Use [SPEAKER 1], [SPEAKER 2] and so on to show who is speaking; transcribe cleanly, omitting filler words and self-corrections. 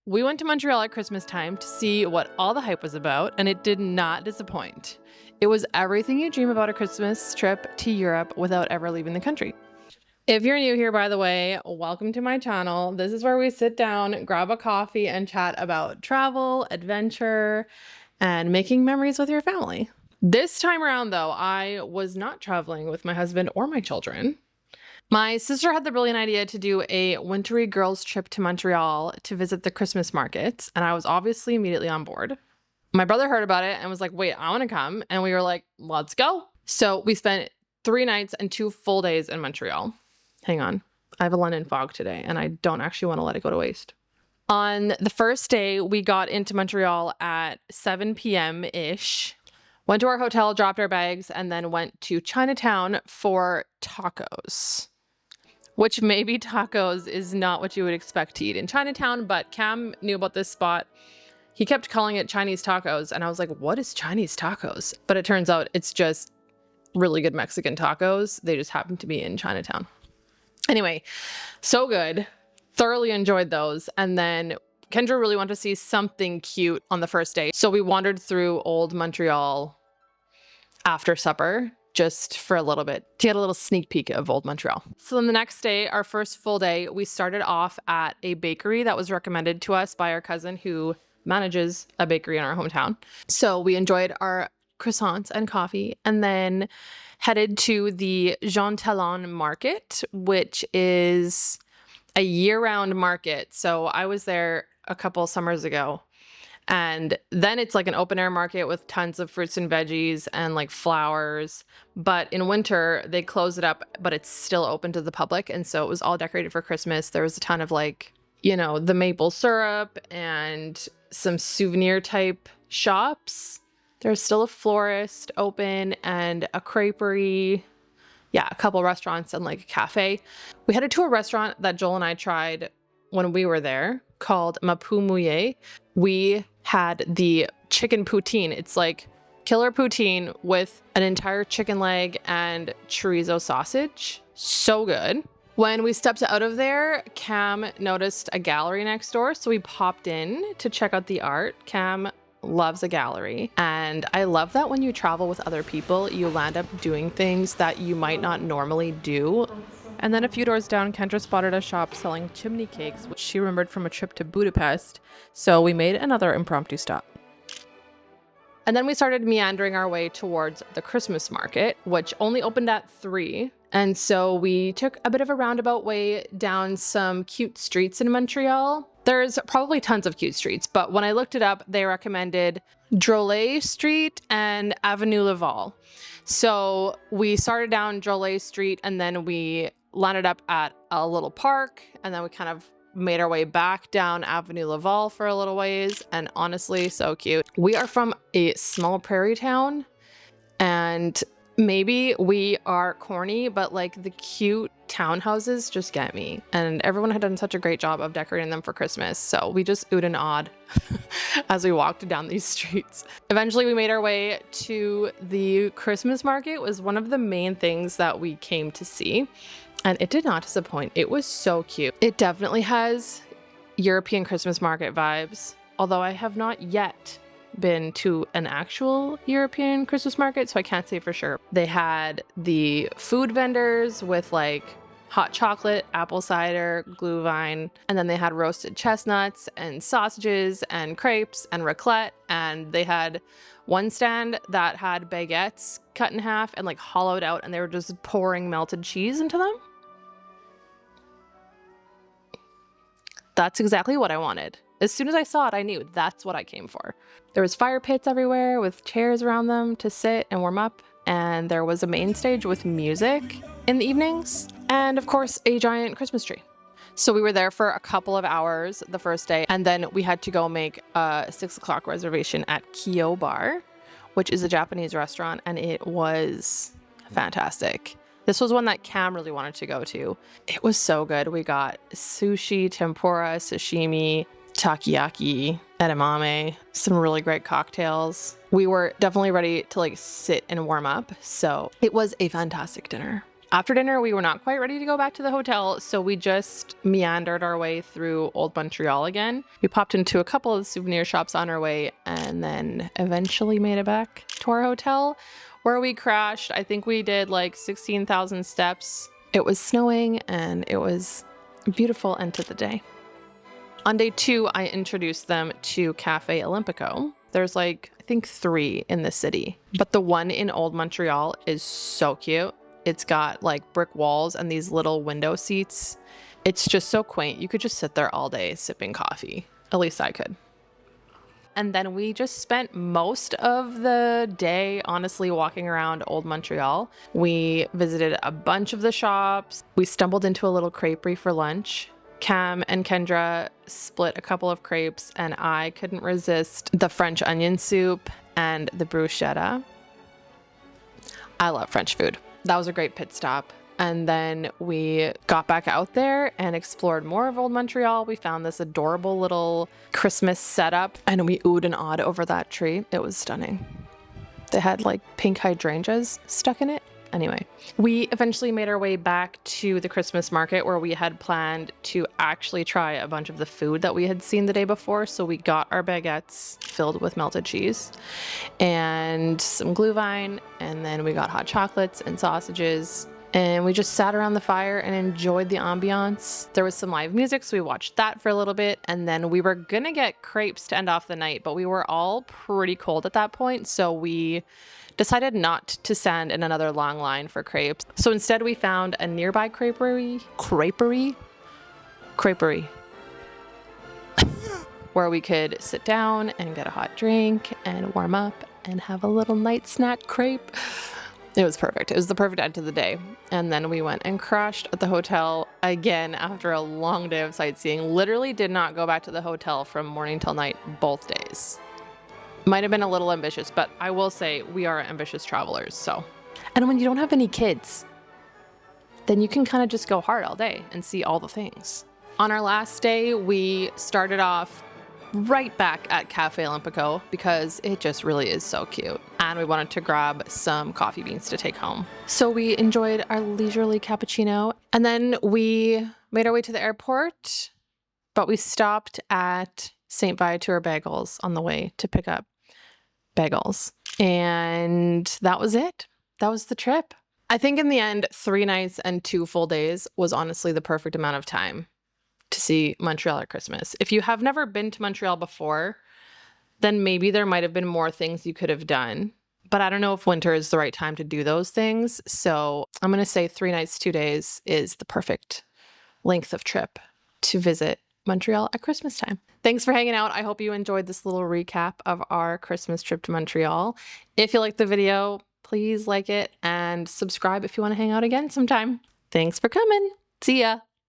[SPEAKER 1] We went to Montreal at Christmas time to see what all the hype was about, and it did not disappoint. It was everything you dream about a Christmas trip to Europe without ever leaving the country. If you're new here, by the way, welcome to my channel. This is where we sit down, grab a coffee, and chat about travel, adventure, and making memories with your family. This time around, though, I was not traveling with my husband or my children. My sister had the brilliant idea to do a wintry girls trip to Montreal to visit the Christmas markets, and I was obviously immediately on board. My brother heard about it and was like, wait, I want to come. And we were like, let's go. So we spent 3 nights and 2 full days in Montreal. Hang on. I have a London fog today, and I don't actually want to let it go to waste. On the first day, we got into Montreal at 7 p.m.-ish. Went to our hotel, dropped our bags, and then went to Chinatown for tacos. Which maybe tacos is not what you would expect to eat in Chinatown, but Cam knew about this spot. He kept calling it Chinese tacos, and I was like, what is Chinese tacos? But it turns out it's just really good Mexican tacos. They just happen to be in Chinatown. Anyway, so good. Thoroughly enjoyed those. And then Kendra really wanted to see something cute on the first day. So we wandered through Old Montreal after supper, just for a little bit to get a little sneak peek of Old Montreal. So then the next day, our first full day, we started off at a bakery that was recommended to us by our cousin who manages a bakery in our hometown. So we enjoyed our croissants and coffee and then headed to the Talon Market, which is a year-round market. So I was there a couple summers ago. And then it's like an open air market with tons of fruits and veggies and like flowers. But in winter, they close it up, but it's still open to the public. And so it was all decorated for Christmas. There was a ton of like, you know, the maple syrup and some souvenir type shops. There's still a florist open and a crêperie. Yeah, a couple restaurants and like a cafe. We headed to a restaurant that Joel and I tried when we were there called Poule Mouillée. We had the chicken poutine. It's like killer poutine with an entire chicken leg and chorizo sausage. So good. When we stepped out of there, Cam noticed a gallery next door. So we popped in to check out the art. Cam loves a gallery. And I love that when you travel with other people, you land up doing things that you might not normally do. And then a few doors down, Kendra spotted a shop selling chimney cakes, which she remembered from a trip to Budapest. So we made another impromptu stop. And then we started meandering our way towards the Christmas market, which only opened at 3. And so we took a bit of a roundabout way down some cute streets in Montreal. There's probably tons of cute streets, but when I looked it up, they recommended Drolet Street and Avenue Laval. So we started down Drolet Street and then we landed up at a little park, and then we kind of made our way back down Avenue Laval for a little ways, and honestly, so cute. We are from a small prairie town, and maybe we are corny, but like the cute townhouses just get me. And everyone had done such a great job of decorating them for Christmas. So we just oohed and awed as we walked down these streets. Eventually we made our way to the Christmas market. It was one of the main things that we came to see. And it did not disappoint. It was so cute. It definitely has European Christmas market vibes, although I have not yet been to an actual European Christmas market, so I can't say for sure. They had the food vendors with like hot chocolate, apple cider, glühwein, and then they had roasted chestnuts and sausages and crepes and raclette, and they had one stand that had baguettes cut in half and like hollowed out, and they were just pouring melted cheese into them. That's exactly what I wanted. As soon as I saw it, I knew that's what I came for. There was fire pits everywhere with chairs around them to sit and warm up. And there was a main stage with music in the evenings. And of course, a giant Christmas tree. So we were there for a couple of hours the first day. And then we had to go make a 6 o'clock reservation at Kyo Bar, which is a Japanese restaurant. And it was fantastic. This was one that Cam really wanted to go to. It was so good. We got sushi, tempura, sashimi, takoyaki, edamame, some really great cocktails. We were definitely ready to like sit and warm up. So it was a fantastic dinner. After dinner, we were not quite ready to go back to the hotel, so we just meandered our way through Old Montreal again. We popped into a couple of souvenir shops on our way and then eventually made it back to our hotel where we crashed. I think we did like 16,000 steps. It was snowing and it was a beautiful end to the day. On day 2, I introduced them to Cafe Olimpico. There's like, I think 3 in the city, but the one in Old Montreal is so cute. It's got like brick walls and these little window seats. It's just so quaint. You could just sit there all day sipping coffee. At least I could. And then we just spent most of the day, honestly, walking around Old Montreal. We visited a bunch of the shops. We stumbled into a little crêperie for lunch. Cam and Kendra split a couple of crepes and I couldn't resist the French onion soup and the bruschetta. I love French food. That was a great pit stop. And then we got back out there and explored more of Old Montreal. We found this adorable little Christmas setup and we oohed and awed over that tree. It was stunning. They had like pink hydrangeas stuck in it. Anyway, we eventually made our way back to the Christmas market where we had planned to actually try a bunch of the food that we had seen the day before. So we got our baguettes filled with melted cheese and some glühwein, and then we got hot chocolates and sausages. And we just sat around the fire and enjoyed the ambiance. There was some live music, so we watched that for a little bit. And then we were gonna get crepes to end off the night, but we were all pretty cold at that point. So we decided not to stand in another long line for crepes. So instead we found a nearby crêperie, where we could sit down and get a hot drink and warm up and have a little night snack crepe. It was perfect. It was the perfect end to the day. And then we went and crashed at the hotel again after a long day of sightseeing. Literally did not go back to the hotel from morning till night both days. Might have been a little ambitious, but I will say we are ambitious travelers, so. And when you don't have any kids, then you can kind of just go hard all day and see all the things. On our last day, we started off right back at Cafe Olimpico because it just really is so cute. And we wanted to grab some coffee beans to take home. So we enjoyed our leisurely cappuccino and then we made our way to the airport, but we stopped at St. Viateur Bagels on the way to pick up bagels. And that was it. That was the trip. I think in the end, 3 nights and 2 full days was honestly the perfect amount of time to see Montreal at Christmas. If you have never been to Montreal before, then maybe there might have been more things you could have done. But I don't know if winter is the right time to do those things. So I'm going to say 3 nights, 2 days is the perfect length of trip to visit Montreal at Christmas time. Thanks for hanging out. I hope you enjoyed this little recap of our Christmas trip to Montreal. If you liked the video, please like it and subscribe if you want to hang out again sometime. Thanks for coming. See ya.